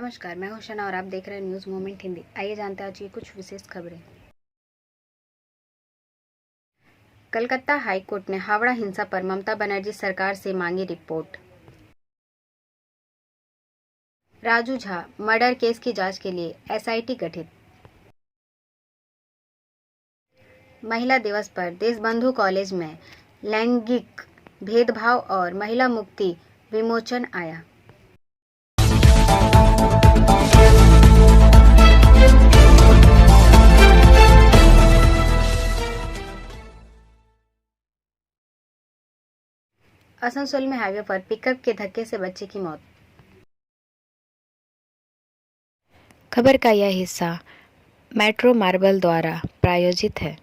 नमस्कार, मैं हूं शना और आप देख रहे हैं न्यूज़ मोमेंट हिंदी। आइए जानते हैं आज की कुछ विशेष खबरें। कलकत्ता हाई कोर्ट ने हावड़ा हिंसा पर ममता बनर्जी सरकार से मांगी report. Raju Jha murder case की जांच के लिए एसआईटी गठित। महिला दिवस पर देशबंधु कॉलेज में लैंगिक भेदभाव और महिला मुक्ति विमोचन आया। आसनसोल में हाईवे पर पिकअप के धक्के से बच्चे की मौत। खबर का यह हिस्सा मेट्रो मार्बल द्वारा प्रायोजित है।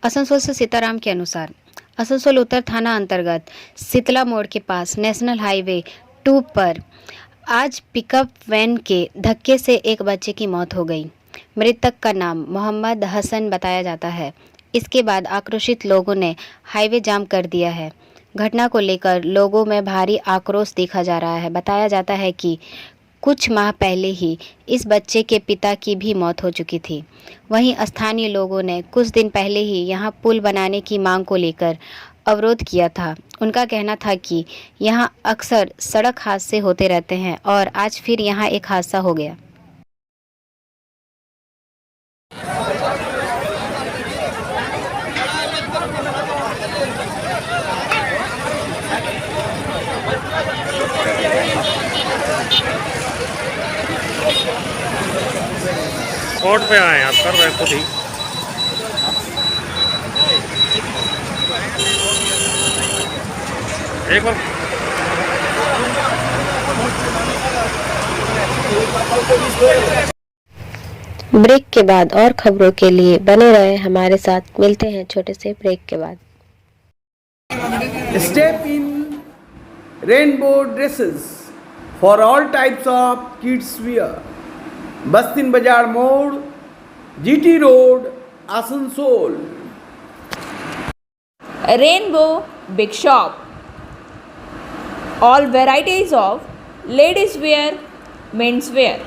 आसनसोल से सीताराम के अनुसार आसनसोल उत्तर थाना अंतर्गत शीतला मोड़ के पास नेशनल हाईवे 2 पर आज पिकअप वैन के धक्के से एक बच्चे की मौत हो गई। मृतक का नाम मोहम्मद हसन बताया जाता है। इसके बाद आक्रोशित लोगों ने हाईवे जाम कर दिया है। घटना को लेकर लोगों में भारी आक्रोश देखा जा रहा है। बताया जाता है कि कुछ माह पहले ही इस बच्चे के पिता की भी मौत हो चुकी थी। वहीं स्थानीय लोगों ने कुछ दिन पहले ही यहां पुल बनाने की मांग को लेकर अवरोध किया था। उनका कहना था कि यहां अक्सर सड़क हादसे होते रहते हैं और आज फिर यहां एक हादसा हो गया। कोर्ट पे आए हैं, आप कर रहे हैं खुद ही। एक बार ब्रेक के बाद और खबरों के लिए बने रहे हमारे साथ। मिलते हैं छोटे से ब्रेक के बाद। Step in rainbow dresses for all types of kids wear. Bastin Bazaar Mode, GT Road, Asansol. Rainbow Big Shop. All varieties of ladies wear, men's wear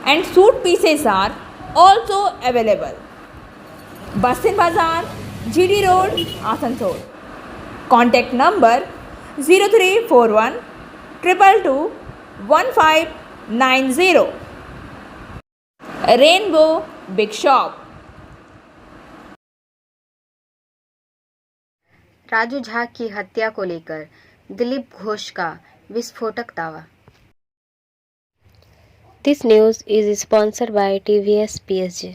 and suit pieces are also available. Bastin Bazaar, GT Road, Asansol. Contact number 0341 222 1590. Rainbow big shop. Raju Jha की हत्या को लेकर दिलीप घोष का विस्फोटक दावा। This news is sponsored bye TVS PSG।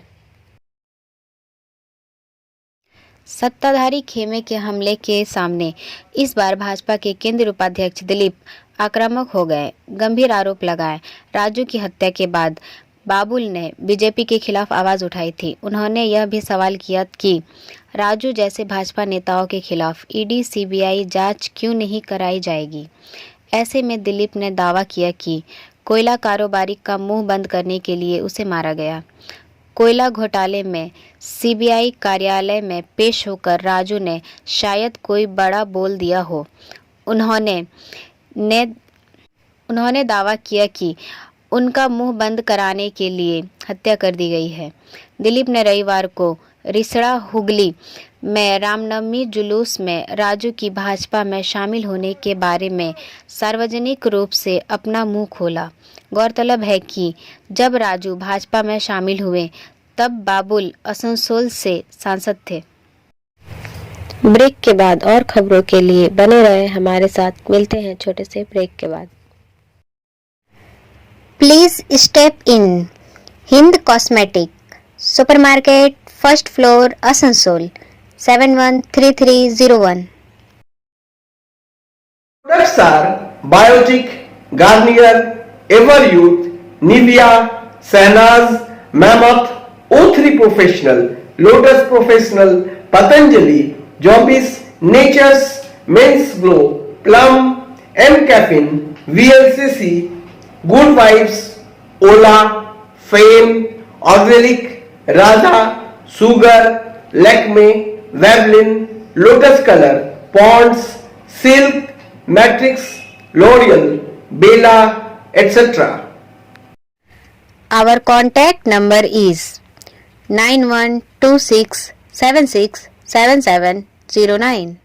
सत्ताधारी खेमे के हमले के सामने इस बार भाजपा के केंद्रीय उपाध्यक्ष दिलीप आक्रामक हो गए। गंभीर आरोप लगाए। राजू की हत्या के बाद बाबुल ने बीजेपी के खिलाफ आवाज उठाई थी। उन्होंने यह भी सवाल किया कि राजू जैसे भाजपा नेताओं के खिलाफ ईडी सीबीआई जांच क्यों नहीं कराई जाएगी। ऐसे में दिलीप ने दावा किया कि कोयला कारोबारी का मुंह बंद करने के लिए उसे मारा गया। कोयला घोटाले में सीबीआई कार्यालय में पेश होकर राजू ने शायद कोई बड़ा बोल दिया हो। उन्होंने दावा किया कि उनका मुंह बंद कराने के लिए हत्या कर दी गई है। दिलीप ने रविवार को रिसड़ा हुगली में रामनवमी जुलूस में राजू की भाजपा में शामिल होने के बारे में सार्वजनिक रूप से अपना मुंह खोला। गौरतलब है कि जब राजू भाजपा में शामिल हुए तब बाबुल आसनसोल से सांसद थे। ब्रेक के बाद और खबरों के लिए बने रहे हमारे साथ। मिलते हैं छोटे से ब्रेक के बाद। Please step in Hind Cosmetic Supermarket, first floor, Asansol, 713301. Products are Biotic, Garnier, Everyouth, Nivea, Sahnaz, Mammoth, O3 Professional, Lotus Professional, Patanjali, Jobis, Nature's, Men's Glow, Plum, M Caffeine, VLCC, Good Vibes, Ola, Fame, Organic, Radha, Sugar, Lakme, Vavlin, Lotus Color, Ponds, Silk, Matrix, L'Oreal, Bella, etc. Our contact number is 9126767709.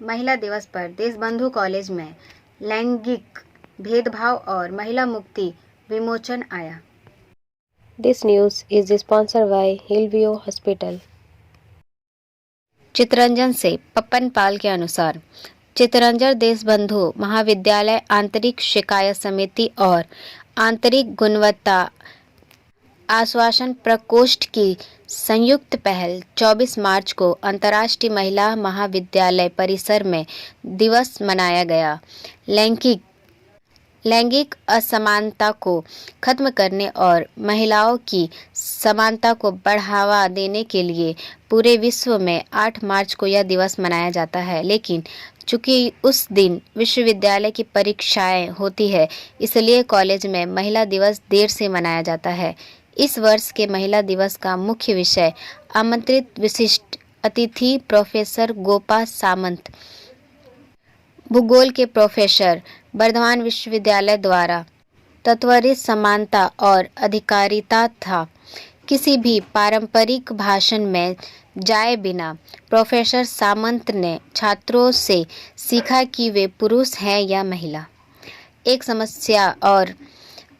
महिला दिवस पर Deshbandhu college में लैंगिक भेदभाव और महिला मुक्ति विमोचन आया। This news is sponsored by Hillview Hospital. Chitranjan से पप्पन पाल के अनुसार चितरंजन देशबंधु महाविद्यालय आंतरिक शिकायत समिति और आंतरिक गुणवत्ता आश्वासन प्रकोष्ठ की संयुक्त पहल 24 मार्च को अंतर्राष्ट्रीय महिला महाविद्यालय परिसर में दिवस मनाया गया। लैंगिक असमानता को खत्म करने और महिलाओं की समानता को बढ़ावा देने के लिए पूरे विश्व में 8 मार्च को यह दिवस मनाया जाता है, लेकिन चूंकि उस दिन विश्वविद्यालय की परीक्षाएं होती है, इसलिए कॉलेज में महिला दिवस देर से मनाया जाता है। इस वर्ष के महिला दिवस का मुख्य विषय आमंत्रित विशिष्ट अतिथि प्रोफेसर गोपा सामंत, भूगोल के प्रोफेसर, बर्धमान विश्वविद्यालय द्वारा तत्वरित समानता और अधिकारिता था। किसी भी पारंपरिक भाषण में जाए बिना प्रोफेसर सामंत ने छात्रों से सीखा कि वे पुरुष हैं या महिला। एक समस्या और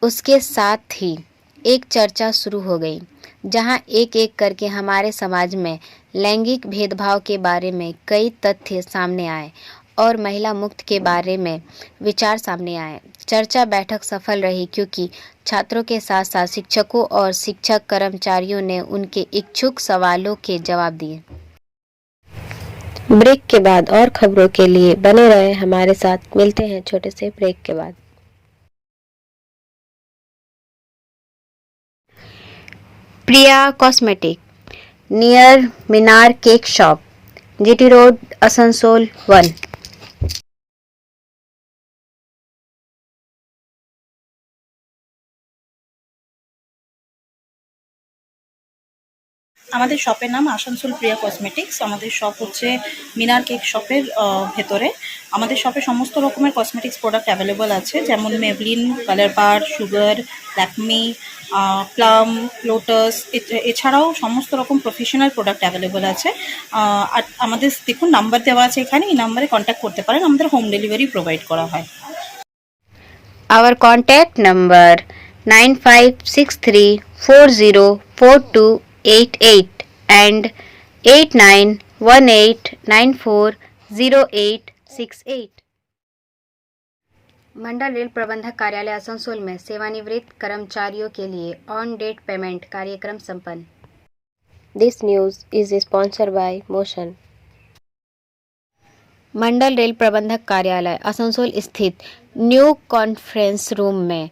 उसके साथ ही एक चर्चा शुरू हो गई, जहां एक एक करके हमारे समाज में लैंगिक भेदभाव के बारे में कई तथ्य सामने आए और महिला मुक्त के बारे में विचार सामने आए। चर्चा बैठक सफल रही क्योंकि छात्रों के साथ साथ शिक्षकों और शिक्षक कर्मचारियों ने उनके इच्छुक सवालों के जवाब दिए। ब्रेक के बाद और खबरों के लिए बने रहे हमारे साथ। मिलते हैं छोटे से ब्रेक के बाद। Priya cosmetic near Minar cake shop, GT road, Asansol 1। আমাদের শপের নাম আসানসোল প্রিয়া কসমেটিক্স। আমাদের শপ হচ্ছে মিনার কেক শপের ভেতরে। আমাদের শপে সমস্ত রকমের কসমেটিক্স প্রোডাক্ট অ্যাভেলেবল আছে, যেমন মেবলিন, কালার বার, সুগার, ল্যাকমি, প্লাম, লোটাস, এছাড়াও সমস্ত রকম প্রফেশনাল প্রোডাক্ট অ্যাভেলেবল আছে। আর আমাদের দেখুন নাম্বার দেওয়া আছে এখানে, এই নাম্বারে কন্ট্যাক্ট করতে পারেন। আমাদের হোম ডেলিভারি প্রোভাইড করা হয়। Our contact number 9563404288 and 8918940868। Mandal rail प्रबंधक कार्यालय आसनसोल में सेवानिवृत्त कर्मचारियों के लिए ऑन डेट पेमेंट कार्यक्रम संपन्न। This news is sponsored bye motion. Mandal rail प्रबंधक कार्यालय आसनसोल स्थित न्यू कॉन्फ्रेंस रूम में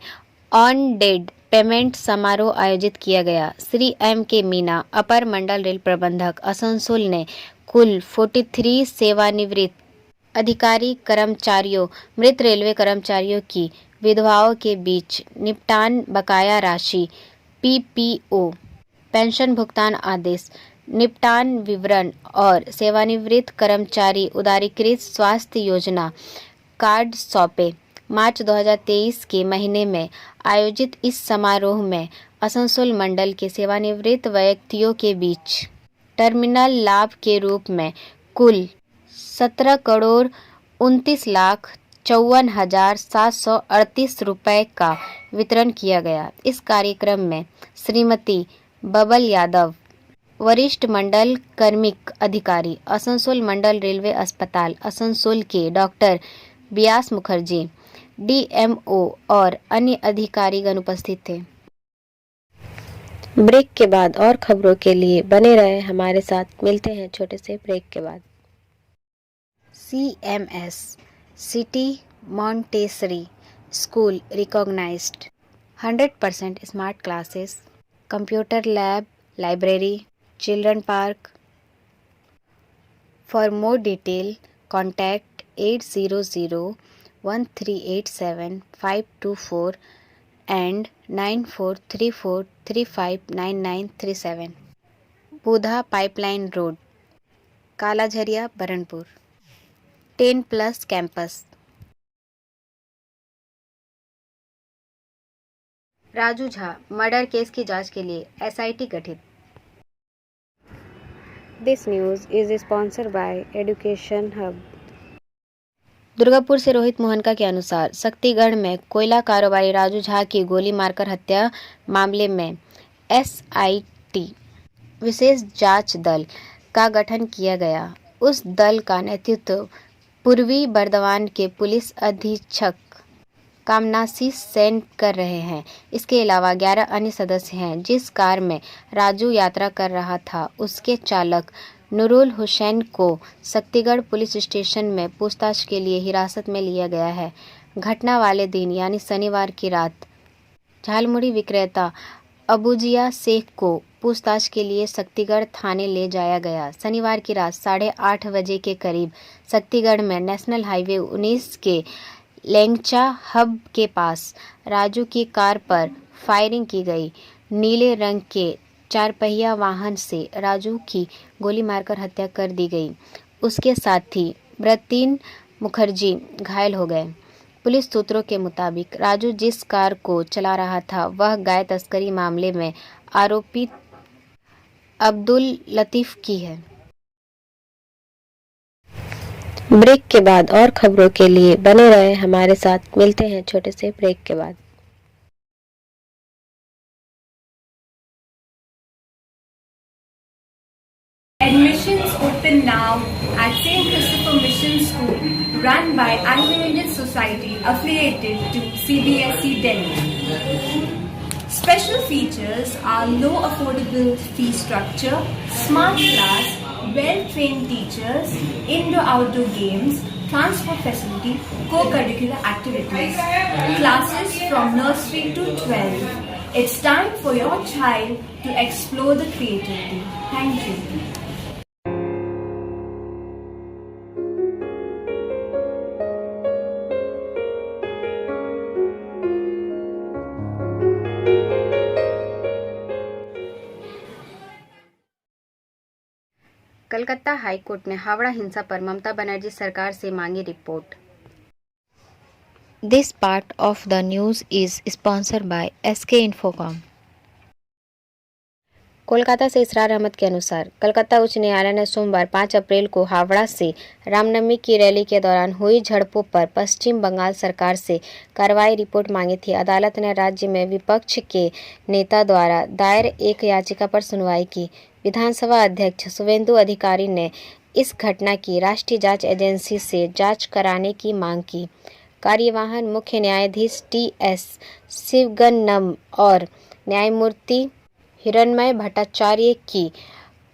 ऑन डेट पेमेंट समारोह आयोजित किया गया। श्री एम के मीना, अपर मंडल रेल प्रबंधक आसनसोल ने कुल 43 सेवानिवृत्त अधिकारी कर्मचारियों, मृत रेलवे कर्मचारियों की विधवाओं के बीच निपटान बकाया राशि, पीपीओ, पेंशन भुगतान आदेश, निपटान विवरण और सेवानिवृत्त कर्मचारी उदारीकृत स्वास्थ्य योजना कार्ड सौंपे। मार्च 2023 के महीने में आयोजित इस समारोह में आसनसोल मंडल के सेवानिवृत्त व्यक्तियों के बीच टर्मिनल लाभ के रूप में कुल 17,29,54,738 रुपए का वितरण किया गया। इस कार्यक्रम में श्रीमती बबल यादव, वरिष्ठ मंडल कार्मिक अधिकारी आसनसोल मंडल रेलवे अस्पताल आसनसोल के डॉक्टर बियास मुखर्जी, डीएमओ और अन्य अधिकारीगण उपस्थित थे। ब्रेक के बाद और खबरों के लिए बने रहे हमारे साथ। मिलते हैं छोटे से ब्रेक के बाद। CMS city montessori school recognised 100% smart classes, computer lab, library, children park. For more detail contact 8001387 and 9434359937। Budha pipeline road, Kalajharia, Burnpur. 10+ campus. Raju Jha murder case की जांच के लिए एसआईटी गठित। This news is sponsored by education hub. Durgapur से रोहित मोहनका के अनुसार शक्तिगढ़ में कोयला कारोबारी राजू झा की गोली मारकर हत्या मामले में एसआईटी विशेष जांच दल का गठन किया गया। उस दल का नेतृत्व पूर्वी बर्दवान के पुलिस अधीक्षक कामनासी सेन कर रहे हैं। इसके अलावा 11 अन्य सदस्य हैं। जिस कार में राजू यात्रा कर रहा था उसके चालक नूरुल हुसैन को शक्तिगढ़ पुलिस स्टेशन में पूछताछ के लिए हिरासत में लिया गया है। घटना वाले दिन यानी शनिवार की रात झालमुड़ी विक्रेता अबूजिया शेख को पूछताछ के लिए शक्तिगढ़ थाने ले जाया गया। शनिवार की रात 8:30 बजे के करीब शक्तिगढ़ में नेशनल हाईवे 19 के लेंगचा हब के पास राजू की कार पर फायरिंग की गई। नीले रंग के 4 पहिया वाहन से राजू की गोली मारकर हत्या कर दी गई। उसके साथी ब्रतीन मुखर्जी घायल हो गए। पुलिस सूत्रों के मुताबिक राजू जिस कार को चला रहा था वह गाय तस्करी मामले में आरोपित अब्दुल लतीफ की है। ब्रेक के बाद और खबरों के लिए बने रहे हमारे साथ। मिलते हैं छोटे से ब्रेक के बाद। Admissions open now at St. Christopher Mission School, run by Anglo-Indian Society affiliated to CBSE Delhi. Special features are low affordable fee structure, smart class, well-trained teachers, indoor-outdoor games, transport facility, co-curricular activities, classes from nursery to 12. It's time for your child to explore the creativity. Thank you. Calcutta high court ने हावड़ा हिंसा पर ममता बनर्जी सरकार से मांगी report. This part of the news is sponsored by SK Infocom. Kolkata से इसरार अहमद के अनुसार कलकत्ता उच्च न्यायालय ने सोमवार 5 अप्रैल को हावड़ा से रामनवमी की रैली के दौरान हुई झड़पों पर पश्चिम बंगाल सरकार से कार्रवाई रिपोर्ट मांगी थी। अदालत ने राज्य में विपक्ष के नेता द्वारा दायर एक याचिका पर सुनवाई की। विधानसभा अध्यक्ष शुवेंदु अधिकारी ने इस घटना की राष्ट्रीय जांच एजेंसी से जांच कराने की मांग की। कार्यवाहन मुख्य न्यायाधीश टी.एस. शिवगन्नम और न्यायमूर्ति हिरणमय भट्टाचार्य की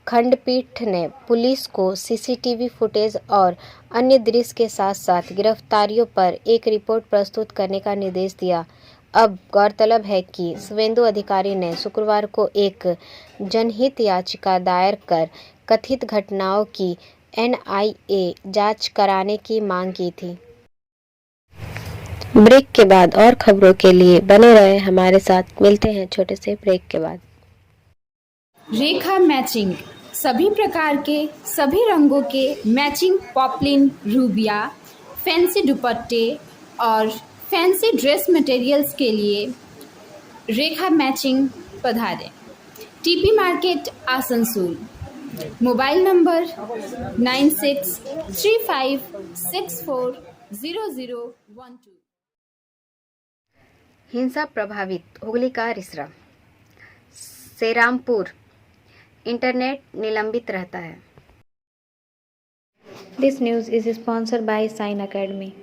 खंडपीठ ने पुलिस को सीसीटीवी फुटेज और अन्य दृश्य के साथ साथ गिरफ्तारियों पर एक रिपोर्ट प्रस्तुत करने का निर्देश दिया। अब गौरतलब है कि शुवेंदु अधिकारी ने शुक्रवार को एक जनहित याचिका दायर कर कथित घटनाओं की एनआईए जांच कराने की मांग की थी। ब्रेक के बाद और खबरों के लिए बने रहे हमारे साथ। मिलते हैं छोटे से ब्रेक के बाद। रेखा मैचिंग, सभी प्रकार के सभी रंगों के मैचिंग पॉपलिन, रूबिया, फैंसी दुपट्टे और फैंसी ड्रेस मटेरियल्स के लिए रेखा मैचिंग पधारें। TP market Asansol. Mobile number 9635640012। हिंसा प्रभावित हुगली का रिसरा। सेरामपुर इंटरनेट निलंबित रहता है। This news is sponsored by sine academy.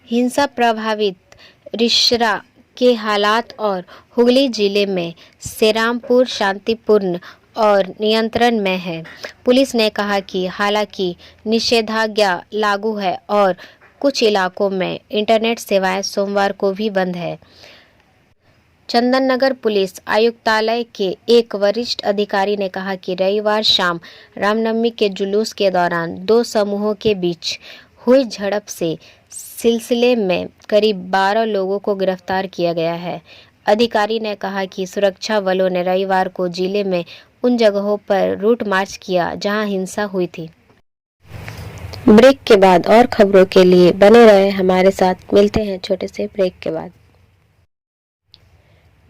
हिंसा प्रभावित रिसरा के हालात और हुगली जिले में सेरामपुर शांतिपूर्ण और नियंत्रण में है। पुलिस ने कहा कि हालांकि निषेधाज्ञा लागू है और कुछ इलाकों में इंटरनेट सेवाएं सोमवार को भी बंद है। चंदन नगर पुलिस आयुक्तालय के एक वरिष्ठ अधिकारी ने कहा कि रविवार शाम रामनवमी के जुलूस के दौरान 2 समूहों के बीच हुई झड़प से सिलसिले में करीब 12 लोगों को गिरफ्तार किया गया है। अधिकारी ने कहा कि सुरक्षा बलों ने रविवार को जिले में उन जगहों पर रूट मार्च किया जहां हिंसा हुई थी। ब्रेक के बाद और खबरों के लिए बने रहे हमारे साथ। मिलते हैं छोटे से ब्रेक के बाद।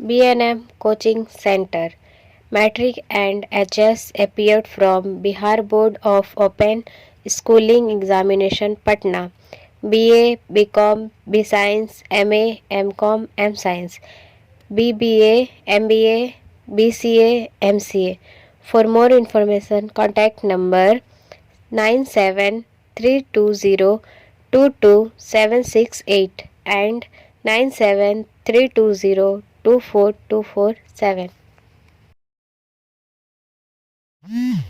B&M coaching centre matric and HS appeared from Bihar Board of Open Schooling Examination Patna. BA, BCom, B-Science, MA, MCom, M-Science, BBA, MBA, BCA, MCA. For more information, contact number 9732022768 and 9732024247.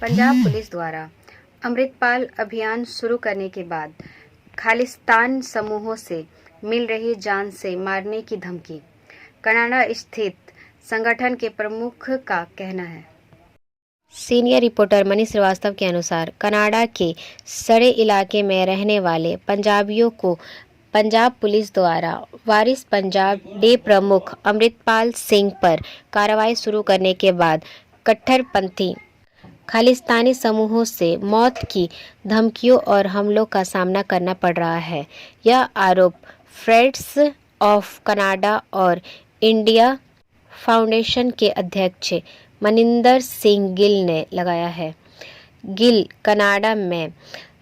Punjab police द्वारा अमृतपाल अभियान शुरू करने के बाद खालिस्तान समूहों से मिल रही जान से मारने की धमकी, कनाडा स्थित संगठन के प्रमुख का कहना है। सीनियर रिपोर्टर मनीष श्रीवास्तव के अनुसार कनाडा के सड़े इलाके में रहने वाले पंजाबियों को पंजाब पुलिस द्वारा वारिस पंजाब डे प्रमुख अमृतपाल सिंह पर कार्रवाई शुरू करने के बाद कट्टरपंथी खालिस्तानी समूहों से मौत की धमकियों और हमलों का सामना करना पड़ रहा है। यह आरोप फ्रेंड्स ऑफ कनाडा और इंडिया फाउंडेशन के अध्यक्ष मनिंदर सिंह गिल ने लगाया है। गिल कनाडा में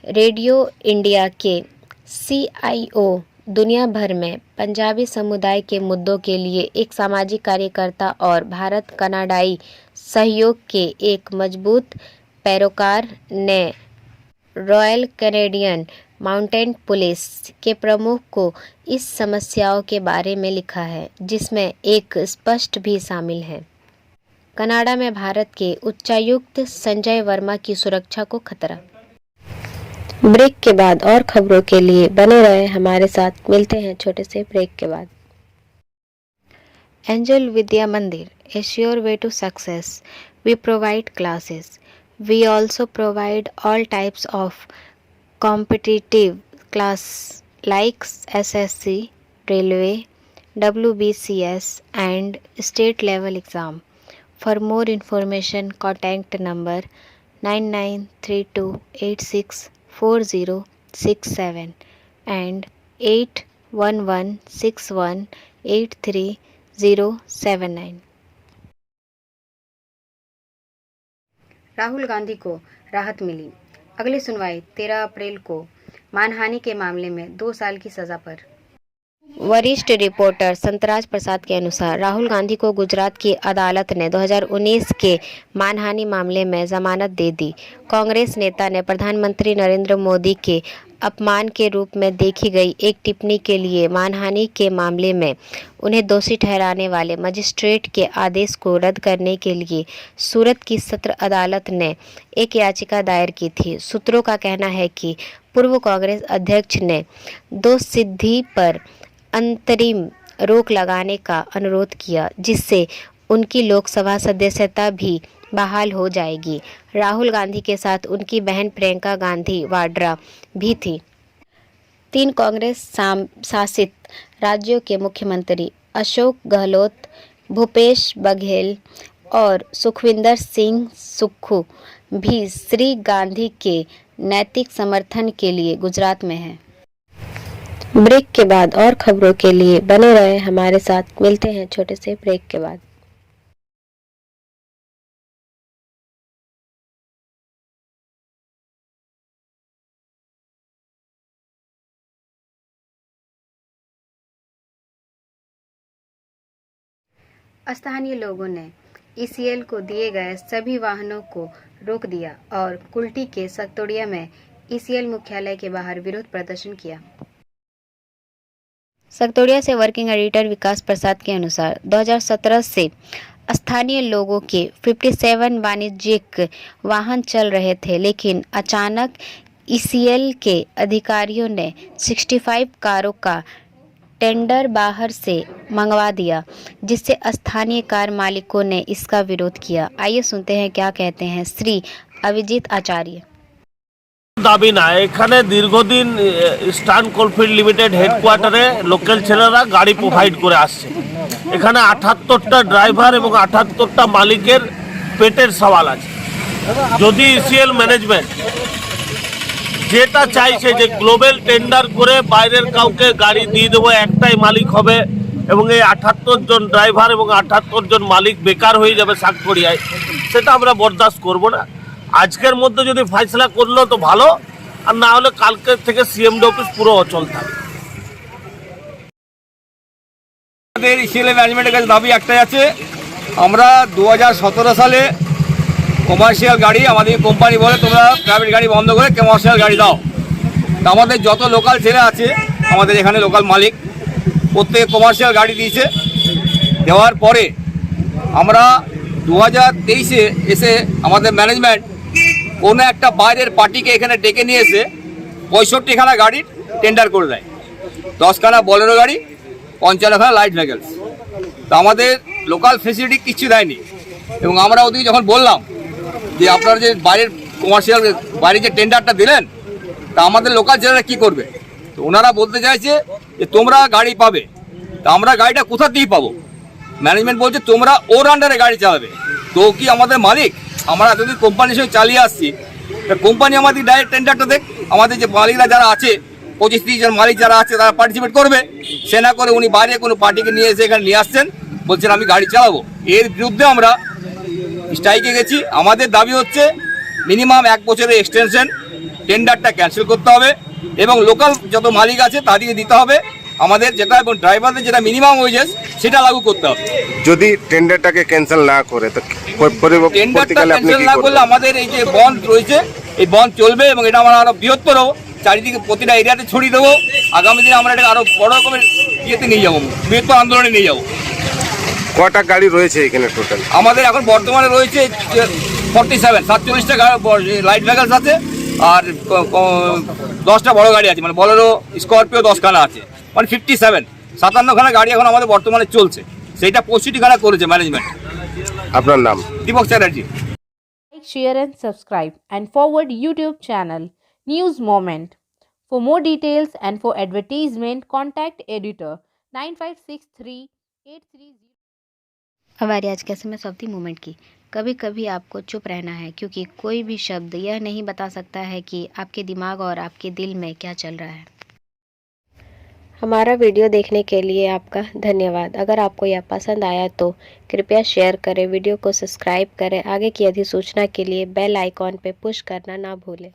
रेडियो इंडिया के CIO, दुनिया भर में पंजाबी समुदाय के मुद्दों के लिए एक सामाजिक कार्यकर्ता और भारत कनाडाई सहयोग के एक मजबूत पैरोकार ने रॉयल कैनेडियन माउंटेन पुलिस के प्रमुख को इस समस्याओं के बारे में लिखा है, जिसमें एक स्पष्ट भी शामिल है। कनाडा में भारत के उच्चायुक्त संजय वर्मा की सुरक्षा को खतरा। ब्रेक के बाद और खबरों के लिए बने रहे हमारे साथ। मिलते हैं छोटे से ब्रेक के बाद। एंजल विद्या मंदिर, a sure way to success. We provide classes. We also provide all types of competitive class like SSC, Railway, WBCS and state level exam. For more information, contact number 9932864067 and 8116183079. Rahul Gandhi को राहत मिली। अगली सुनवाई 13 अप्रैल को मानहानि के मामले में 2 साल की सजा पर। वरिष्ठ रिपोर्टर संतराज प्रसाद के अनुसार राहुल गांधी को गुजरात की अदालत ने 2019 के मानहानि मामले में जमानत दे दी। कांग्रेस नेता ने प्रधानमंत्री नरेंद्र मोदी के अपमान के रूप में देखी गई एक टिप्पणी के लिए मानहानि के मामले में उन्हें दोषी ठहराने वाले मजिस्ट्रेट के आदेश को रद्द करने के लिए सूरत की सत्र अदालत ने एक याचिका दायर की थी। सूत्रों का कहना है कि पूर्व कांग्रेस अध्यक्ष ने दोषसिद्धि पर अंतरिम रोक लगाने का अनुरोध किया, जिससे उनकी लोकसभा सदस्यता भी बहाल हो जाएगी। राहुल गांधी के साथ उनकी बहन प्रियंका गांधी वाड्रा भी थी। 3 कांग्रेस शासित राज्यों के मुख्यमंत्री अशोक गहलोत, भूपेश बघेल और सुखविंदर सिंह सुक्खू भी श्री गांधी के नैतिक समर्थन के लिए गुजरात में हैं। ब्रेक के बाद और खबरों के लिए बने रहे हमारे साथ। मिलते हैं छोटे से ब्रेक के बाद। स्थानीय लोगों ने ECL को दिए गए सभी वाहनों को रोक दिया और कुल्टी के सकतोड़िया में ECL मुख्यालय के बाहर विरोध प्रदर्शन किया। सकतोड़िया से वर्किंग एडिटर विकास प्रसाद के अनुसार 2017 से स्थानीय लोगों के 57 वाणिज्यिक वाहन चल रहे थे, लेकिन अचानक ECL के अधिकारियों ने 65 कारों का टेंडर बाहर से मंगवा दिया, जिससे स्थानीय कार मालिकों ने इसका विरोध किया। आइए सुनते हैं क्या कहते हैं श्री अभिजीत आचार्य। দাবি না, এখানে দীর্ঘদিন ইস্টার্ন কোলফিল্ড লিমিটেড হেডকোয়ার্টারে লোকাল ছেলেরা গাড়ি প্রোভাইড করে আসছে। এখানে 78টা ড্রাইভার এবং 78টা মালিকের পেটের সওয়াল আছে। যদি ECL ম্যানেজমেন্ট যেটা চাইছে যে গ্লোবাল টেন্ডার করে বাইরের কাউকে গাড়ি দিয়ে দেবো, একটাই মালিক হবে এবং এই 78 জন ড্রাইভার এবং 78 জন মালিক বেকার হয়ে যাবে সাতকড়িয়ায়, সেটা আমরা বরদাস্ত করব না। আজকের মধ্যে যদি ফয়সলা করলো তো ভালো, আর না হলে কালকে থেকে সিএমডি অফিস পুরো অচল থাকবে। আমাদের ইসিএল ম্যানেজমেন্টের কাছে দাবি একটাই আছে, আমরা 2017 সালে কমার্শিয়াল গাড়ি, আমাদের কোম্পানি বলে তোমরা প্রাইভেট গাড়ি বন্ধ করে কমার্শিয়াল গাড়ি দাও। তা আমাদের যত লোকাল ছেলে আছে, আমাদের এখানে লোকাল মালিক প্রত্যেকে কমার্শিয়াল গাড়ি দিয়েছে। দেওয়ার পরে আমরা 2023-এ এসে আমাদের ম্যানেজমেন্ট কোনো একটা বাইরের পার্টিকে এখানে ডেকে নিয়ে এসে 65খানা গাড়ির টেন্ডার করে দেয়। 10খানা বোলেরো গাড়ি, 55খানা লাইট ভেহিকলস। তো আমাদের লোকাল ফেসিলিটি কিচ্ছু দেয়নি। এবং আমরা ওদিকে যখন বললাম যে আপনারা যে বাইরের কমার্শিয়াল বাইরে যে টেন্ডারটা দিলেন, তা আমাদের লোকাল ছেলেরা কী করবে? তো ওনারা বলতে চাইছে যে তোমরা গাড়ি পাবে। তা আমরা গাড়িটা কোথা দিয়ে পাবো? ম্যানেজমেন্ট বলছে তোমরা ওর আন্ডারে গাড়ি চালাবে। তো কি আমাদের মালিক? আমরা এতদিন কোম্পানির সঙ্গে চালিয়ে আসছি, তা কোম্পানি আমাদের ডাইরেক্ট টেন্ডারটা দেখ। আমাদের যে মালিকরা যারা আছে, 25-30 জন মালিক যারা আছে, তারা পার্টিসিপেট করবে। সে না করে উনি বাইরে কোনো পার্টিকে নিয়ে এসে এখানে নিয়ে আসছেন, বলছেন আমি গাড়ি চালাবো। এর বিরুদ্ধে আমরা স্ট্রাইকে গেছি। আমাদের দাবি হচ্ছে মিনিমাম 1 বছরের এক্সটেনশন, টেন্ডারটা ক্যান্সেল করতে হবে এবং লোকাল যত মালিক আছে তাদেরকে দিতে হবে আমাদের যেটা, এবং ড্রাইভারদের যেটা মিনিমাম ওয়েজেস সেটা লাগু করতে হবে। যদি টেন্ডারটাকে ক্যান্সেল না করে তো টেন্ডারটা ক্যান্সেল না করলে আমাদের এই যে বন্ধ রয়েছে, এই বন্ধ চলবে এবং এটা আমরা আরো বৃহত্তর চারিদিকে প্রতিটা এরিয়াতে ছড়িয়ে দেবো। আগামী দিনে আমরা এটা আরো বড় রকমের ইয়েতে নিয়ে যাবো, বৃহত্তর আন্দোলনে নিয়ে যাবো। কটা গাড়ি রয়েছে এখানে টোটাল? আমাদের এখন বর্তমানে রয়েছে 47টা লাইট ভেহিকলস আছে আর 10টা বড় গাড়ি আছে, মানে বলেরো স্করপিও 10খানা আছে, মানে 57খানা গাড়ি এখন আমাদের বর্তমানে চলছে। সেইটা 65খানা করেছে ম্যানেজমেন্ট। আপনার নাম? Dipak Chatterjee. Like, share and subscribe and forward YouTube channel News Moment. For more details and for advertisement, contact editor 956383. हमारी आज के समय सौती मोमेंट की। कभी कभी आपको चुप रहना है, क्योंकि कोई भी शब्द यह नहीं बता सकता है कि आपके दिमाग और आपके दिल में क्या चल रहा है। हमारा वीडियो देखने के लिए आपका धन्यवाद। अगर आपको यह पसंद आया तो कृपया शेयर करें, वीडियो को सब्सक्राइब करें। आगे की अधिसूचना के लिए बेल आइकॉन पर पुश करना ना भूलें।